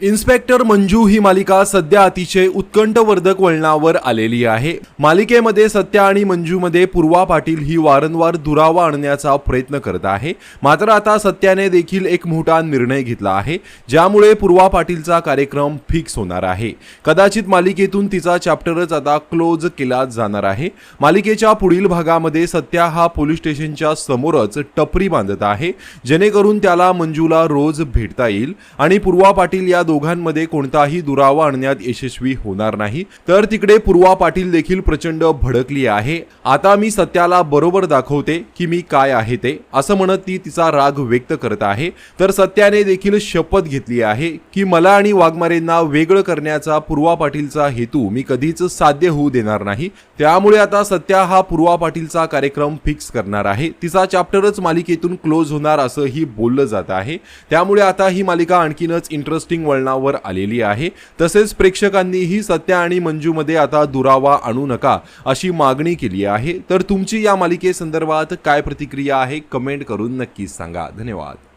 Inspector Manju ही मालिका सध्या अतिशय उत्कंठवर्धक वळणावर आलेली आहे। मालिकेमध्ये सत्या आणि मंजूमध्ये पूर्वा पाटील ही वारंवार दुरावा आणण्याचा प्रयत्न करत आहे। मात्र आता सत्याने देखील एक मोठा निर्णय घेतला आहे, ज्यामुळे पूर्वा पाटीलचा कार्यक्रम फिक्स होणार आहे। कदाचित मालिकेतून तिचा चॅप्टरच आता क्लोज केला जाणार आहे। मालिकेच्या पुढील भागामध्ये सत्या हा पोलीस स्टेशनच्या समोरच टपरी बांधत आहे, जेणेकरून त्याला मंजूला रोज भेटता येईल आणि पूर्वा पाटील या दोघांमध्ये कोणताही दुरावा आणण्यात यशस्वी होणार नाही। तर तिकडे पूर्वा पाटील देखील प्रचंड भडकली आहे। आता मी सत्याला बरोबर दाखवते की मी काय आहे ते, असं म्हणत ती तिचा राग व्यक्त करत आहे। तर सत्याने देखील शपथ घेतली आहे की मला आणि वाघमारेंना वेगळं करण्याचा पूर्वा पाटीलचा हेतू मी कधीच साध्य होऊ देणार नाही। त्यामुळे आता सत्या हा पूर्वा पाटीलचा कार्यक्रम फिक्स करणार आहे। तिचा चॅप्टरच मालिकेतून क्लोज होणार असंही बोललं जात आहे। त्यामुळे आता ही मालिका आणखीनच इंटरेस्टिंग वळणावर आलेली आहे। तसेच प्रेक्षकांनीही सत्या आणि मंजूमध्ये आता दुरावा आणू नका अशी मागणी केली आहे। तर तुमची या मालिकेसंदर्भात काय प्रतिक्रिया आहे, कमेंट करून नक्कीच सांगा। धन्यवाद।